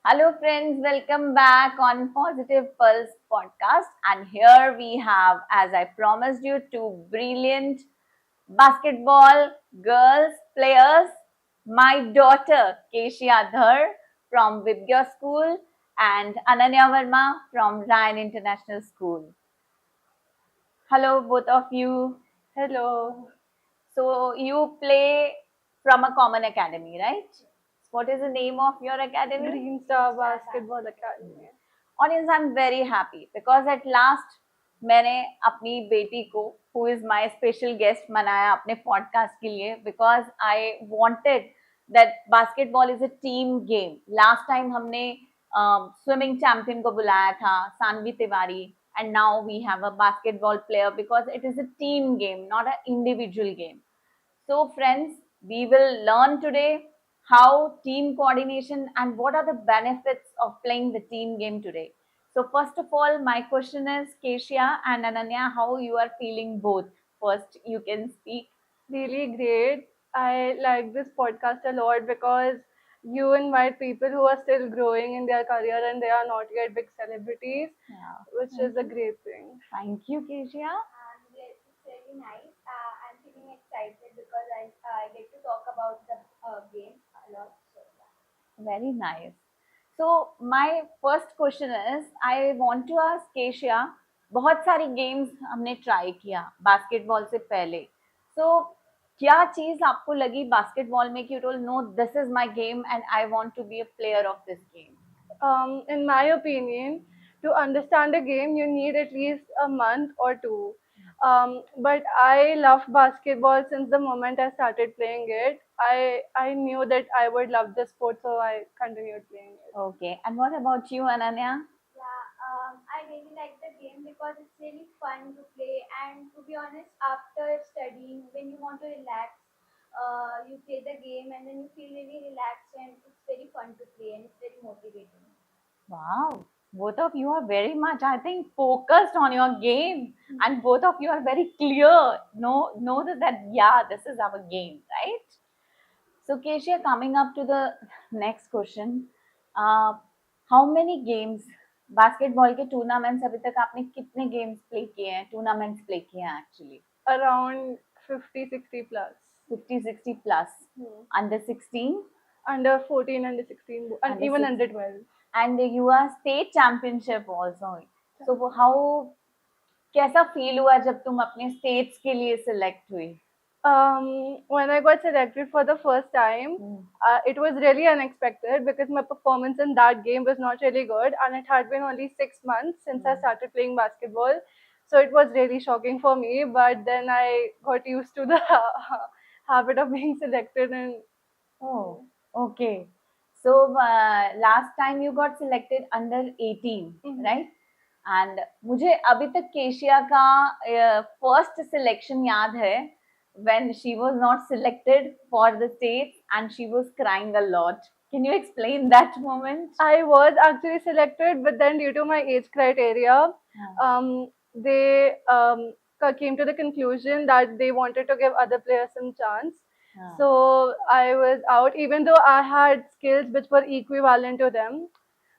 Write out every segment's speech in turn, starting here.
Hello, friends. Welcome back on Positive Pulse podcast. And here we have, as I promised you, two brilliant basketball girls players. My daughter, Keshia Dhar from Vidya School and Ananya Verma from Ryan International School. Hello, both of you. Hello, So, you play from a common academy, right? What is the name of your academy? Green Star Basketball Academy. Audience I am very happy because at last मैंने अपनी बेटी को who is my special guest मनाया अपने podcast के लिए because I wanted that basketball is a team game last time हमने swimming champion को बुलाया था Saanvi Tiwari and now we have a basketball player because it is a team game not a individual game. So, friends, we will learn today how team coordination and what are the benefits of playing the team game today. So, first of all, my question is Keshia and Ananya, how you are feeling both? First, you can speak. Really great. I like this podcast a lot because you invite people who are still growing in their career and they are not yet big celebrities, Yeah. which Thank is a you. great thing. Thank you, Keshia. It's really nice. I'm feeling excited because I get to talk about the game a lot. So, yeah. Very nice. So my first question is, I want to ask Kesia, बहुत सारी games हमने try किया basketball से पहले. So क्या चीज आपको लगी बास्केटबॉल में कि told no this is my game and I want to be a player of this game. In my opinion, to understand a game, you need at least a month or two. But I loved basketball since the moment I started playing it. I knew that I would love the sport, so I continued playing it. Okay, and what about you, Ananya? Yeah, I really like the game because it's really fun to play. And to be honest, after studying, when you want to relax, you play the game and then you feel really relaxed and it's very fun to play and it's very motivating. Wow, both of you are very much, I think, focused on your game, and both of you are very clear. Know that yeah, this is our game, right? So, Kesia, coming up to the next question, uh, how many games basketball के tournaments अभी तक आपने कितने games play किए हैं tournaments play किए हैं actually Around 50, 60 plus. 50 60 plus Hmm. Under 16 Under 14, under 16, and under even 6 under 12. And you are state championship also so how कैसा फील हुआ जब तुम अपने स्टेट्स के लिए सिलेक्ट हुई. When I got selected for the first time, it was really unexpected because my performance in that game was not really good, and it had been only 6 months since I started playing basketball. So it was really shocking for me, but then I got used to the habit of being selected, and Oh, okay. So last time you got selected under 18, right? And मुझे अभी तक केशिया का first selection याद है when she was not selected for the states and she was crying a lot. Can you explain that moment? I was actually selected, but then due to my age criteria, they came to the conclusion that they wanted to give other players some chance. So I was out, even though I had skills which were equivalent to them.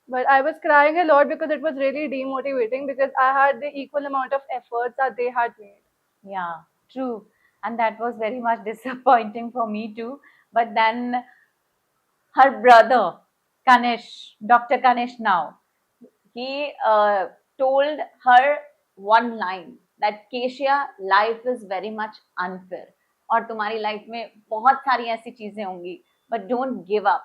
But I was crying a lot because it was really demotivating because I had the equal amount of efforts that they had made. Yeah, true. And that was very much disappointing for me too. But then her brother, Kanish, Dr. Kanish now, he told her one line that Kesia, life is very much unfair. और तुम्हारी life में बहुत सारी ऐसी चीजें होंगी but don't give up.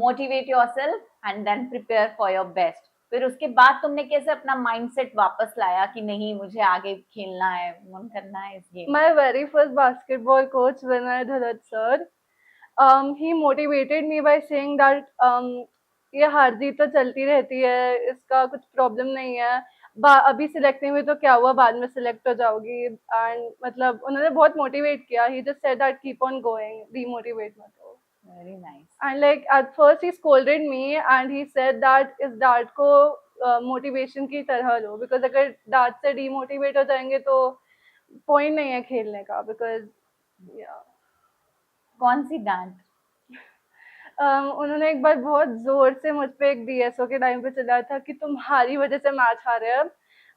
Motivate yourself and then prepare for your best. फिर उसके बाद तुमने कैसे अपना माइंडसेट वापस लाया कि नहीं मुझे आगे खेलना है मन करना है इस game. My very first basketball coach, Vinay Dharat sir, he motivated me by saying that ये हार जीत तो चलती रहती है, इसका कुछ प्रॉब्लम नहीं है, अभी सिलेक्ट नहीं हुई तो क्या हुआ, बाद में सिलेक्ट हो जाओगी. एंड मतलब उन्होंने बहुत मोटिवेट किया. He just said that keep on going, demotivate मत हो. Very nice. And like at first he scolded me and he said that इस डांट को मोटिवेशन की तरह लो, बिकॉज अगर डांट से डीमोटिवेट हो जाएंगे तो पॉइंट नहीं है खेलने का. बिकॉज कौन सी डांट? उन्होंने एक बार बहुत जोर से मुझ पे एक डीएसओ के टाइम पे चिल्लाया था कि तुम्हारी वजह से मैच हारे हैं,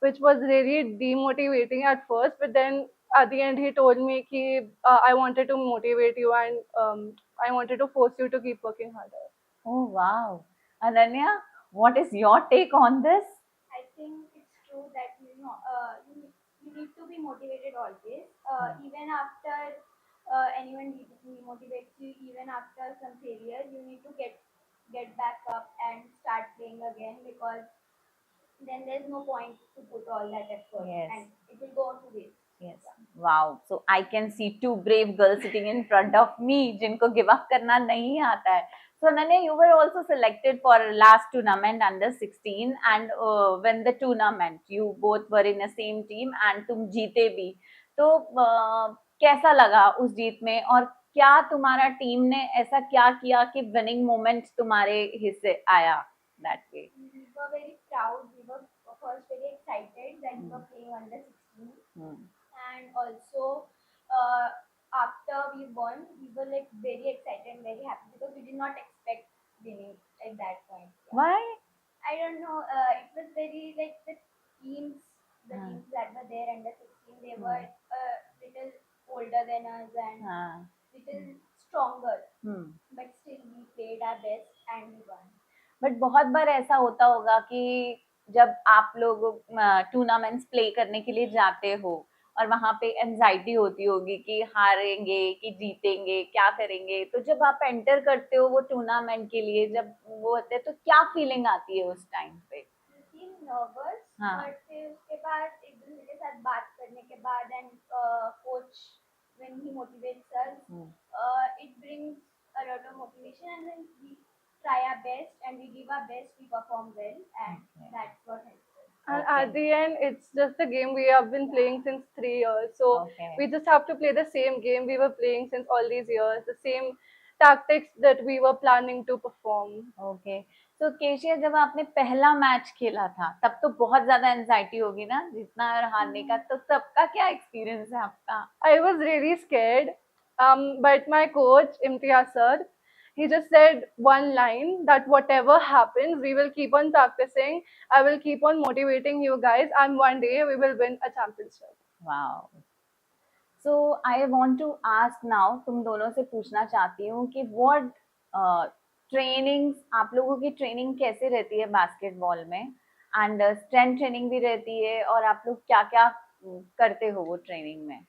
which was really demotivating at first, but then at the end he told me कि I wanted to motivate you and I wanted to force you to keep working harder. Oh wow. Ananya, what is your take on this? I think it's true that you need to be motivated always, even after anyone demotivates you, even after some failure, you need to get back up and start playing again, because then there's no point to put all that effort, Yes. and it will go to waste. Yes. Wow. So I can see two brave girls sitting in front of me जिनको give up करना नहीं आता है. So Ananya, you were also selected for last tournament under 16, and when the tournament you both were in the same team and तुम जीते भी, तो कैसा लगा उस जीत में, और क्या तुम्हारा टीम ने ऐसा क्या किया कि विनिंग मोमेंट तुम्हारे हिस्से आया that way? We were very proud. We were first very excited that we were playing under 16. And also after we won, we were like very excited and very happy, because we did not expect winning at that point. Yeah. Why? I don't know. It was very like teams, the teams that were there under 16, they were little older than us and little stronger. But still, we played our best and we won. But बहुत बार ऐसा होता होगा कि जब आप लोग tournaments play करने के लिए जाते हो और वहां पे एंजाइटी होती होगी कि हारेंगे कि जीतेंगे, क्या करेंगे, तो जब आप एंटर करते हो वो टूर्नामेंट के लिए, जब वो होते हैं, तो क्या फीलिंग आती है उस टाइम पे? नर्वस, बट फिर उसके बाद एक दूसरे के साथ बात करने के बाद and coach when he motivates us, it brings a lot of motivation, and then we try our best and we give our best, we perform well, and that's what helps us. And at the end, it's just a game we have been playing since 3 years. So we just have to play the same game we were playing since all these years, the same tactics that we were planning to perform. Okay. तो केशिया, जब आपने पहला match खेला था तब तो बहुत ज्यादा एंजाइटी होगी ना, जीतना और हारने का, तो तब का क्या एक्सपीरियंस है आपका? I was really scared, but my coach Imtiaz sir, he just said one line that whatever happens, we will keep on practicing. I will keep on motivating you guys, and one day we will win a championship. Wow. So I want to ask now, तुम दोनों से पूछना चाहती हूँ कि what trainings, आप लोगों की ट्रेनिंग कैसे रहती है बास्केटबॉल में, एंड स्ट्रेंथ ट्रेनिंग भी रहती है, और आप लोग क्या क्या करते हो वो ट्रेनिंग में?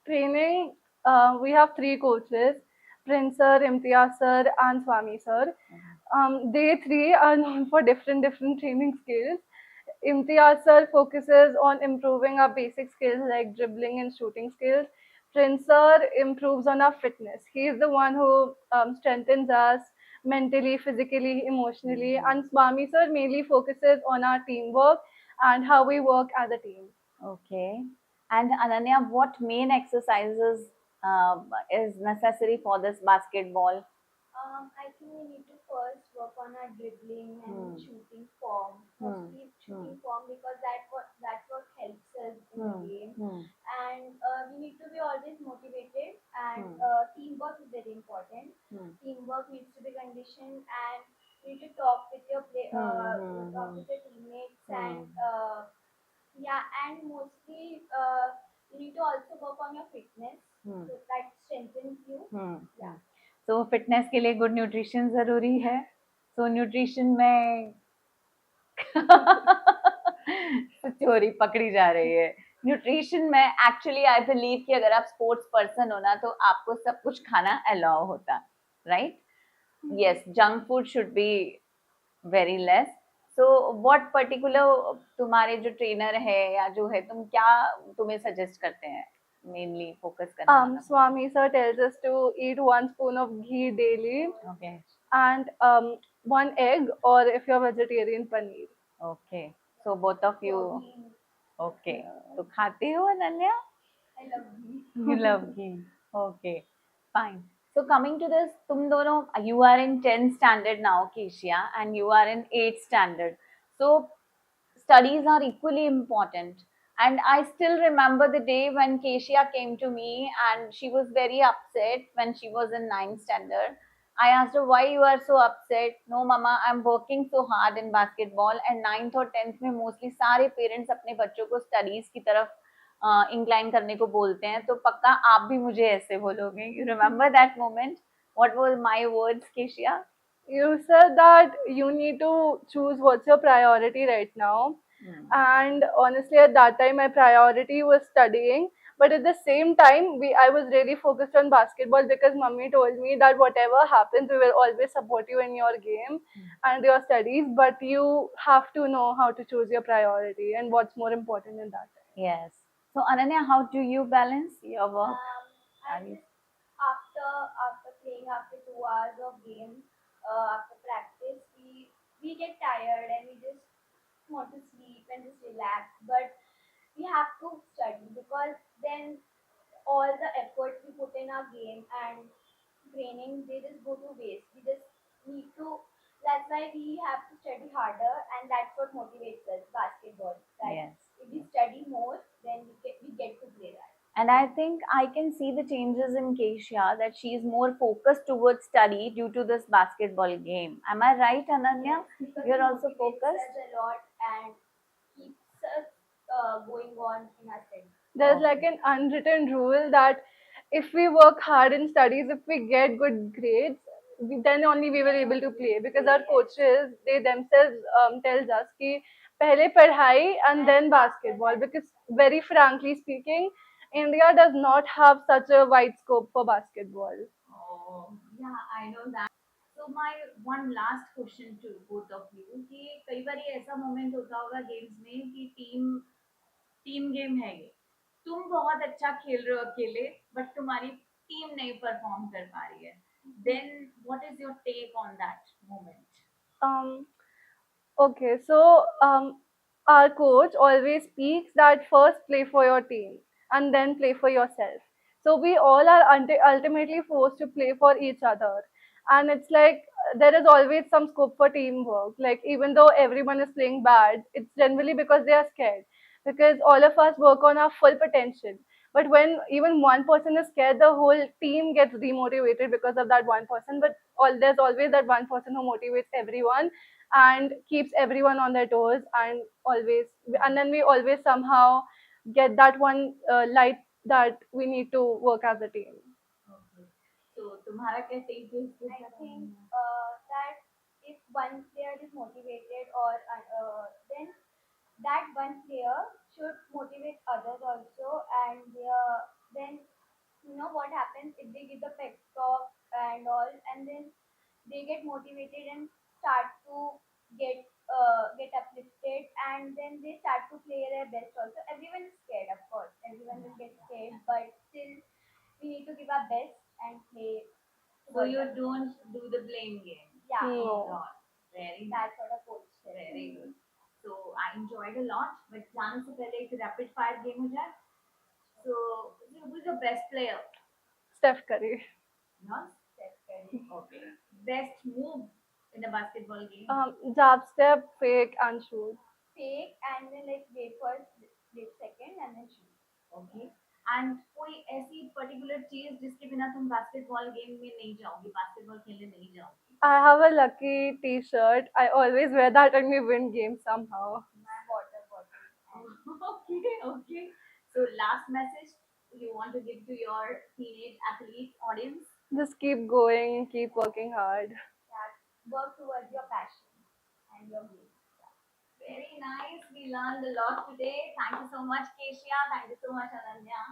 Training, we have 3 coaches, Prince sir, Imtiaz sir and Swami sir. They 3 are known for different training skills. Imtiaz sir focuses on improving our basic skills like dribbling and shooting skills. Prince sir improves on our fitness. He is the one who strengthens us mentally, physically, emotionally. And Swami sir mainly focuses on our teamwork and how we work as a team. Okay. And Ananya, what main exercises is necessary for this basketball? I think we need to first work on our dribbling and shooting form. Mostly shooting form, because that's what helps us in the game. And we need to be always motivated, and teamwork is very important. Teamwork needs to be conditioned, and you need to talk with your talk with your teammates, and and mostly you need to also work on your fitness, so that strengthens you. Yeah. तो fitness के लिए good nutrition जरूरी है. सो nutrition में चोरी पकड़ी जा रही है. न्यूट्रिशन में एक्चुअली आई बिलीव कि अगर आप स्पोर्ट्स पर्सन हो ना, तो आपको सब कुछ खाना अलाउ होता, right? Yes, junk food should be very less. So what particular तुम्हारे जो ट्रेनर है या जो है, तुम्हें सजेस्ट करते हैं mainly focus करना? Swami sir tells us to eat 1 spoon of ghee daily. Okay. And 1 egg, or if you're vegetarian, paneer. Okay. So both of you. Okay. तो खाते हो Ananya? I love ghee. You love ghee. Okay. Fine. So coming to this, तुम दोनों, you are in 10th standard now, Kesia, and you are in 8th standard. So studies are equally important. And I still remember the day when Kesia came to me and she was very upset when she was in 9th standard. I asked her, why you are so upset? No, mama, I'm working so hard in basketball. And 9th और 10th में mostly सारे parents अपने बच्चों को studies की तरफ incline करने को बोलते हैं. तो पक्का आप भी मुझे ऐसे बोलोगे. You remember that moment? What was my words, Keshia? You said that you need to choose what's your priority right now. And honestly, at that time, my priority was studying. But at the same time, I was really focused on basketball because mummy told me that whatever happens, we will always support you in your game and your studies. But you have to know how to choose your priority and what's more important in that. Yes. So Ananya, how do you balance your work? I Are you- just after playing after 2 hours of game, after practice, we get tired and we just want to sleep and just relax. But we have to study because then all the effort we put in our game and training, they just go to waste. We just need to. That's why we have to study harder, and that's what motivates us. Basketball. That Yes. if we study more, then we get to play that. And I think I can see the changes in Keisha, that she is more focused towards study due to this basketball game. Am I right, Ananya? Because You're it also motivates focused? us a lot and keeps us going on in our studies. There's like an unwritten rule that if we work hard in studies, if we get good grades, then only we will able to play, because our coaches, they themselves tells us कि पहले पढ़ाई and then basketball, because very frankly speaking, India does not have such a wide scope for basketball. Oh, yeah, I know that. So my one last question to both of you कि कई बार ये ऐसा moment होता होगा games में कि team game है ये, तुम बहुत अच्छा खेल रहे हो अकेले बट तुम्हारी टीम नहीं परफॉर्म कर पा रही है, then what is your take on that moment? Um, okay, so our coach always speaks that first play for your team and then play for yourself. So we all are ultimately forced to play for each other. And it's like there is always some scope for teamwork. Like, even though everyone is playing bad, it's generally because they are scared. Because all of us work on our full potential. But when even one person is scared, the whole team gets demotivated because of that one person. But there's always that one person who motivates everyone and keeps everyone on their toes, and then we always somehow get that one light that we need to work as a team. Okay. So तुम्हारा क्या take है इस पे? I think that if one player is motivated, or then that one player should motivate others also, and then what happens if they give the pep talk and all, and then they get motivated and start to get uplifted, and then they start to play their best also. Everyone is scared, of course. Everyone will get scared, but still we need to give our best and play. So you don't do the blame game? Yeah, No. Oh God, very nice. that's what a coach said. Very good. So I enjoyed a lot, but जाने से पहले एक rapid fire game हो जाए. So who's your best player? Steph Curry. Yours? Steph Curry. Okay. Best move in a basketball game? Jab step, fake, and shoot. Fake, and then like wait first, wait second, and then shoot. Okay. And कोई ऐसी particular चीज जिसके बिना तुम basketball game में नहीं जाओगी, basketball खेलने नहीं जाओगी? I have a lucky T-shirt. I always wear that and we win games somehow. My water bottle. Okay, okay. So last message you want to give to your teenage athlete audience? Just keep going, keep working hard. Yeah, work towards your passion and your goals. Very nice. We learned a lot today. Thank you so much, Keshia. Thank you so much, Ananya.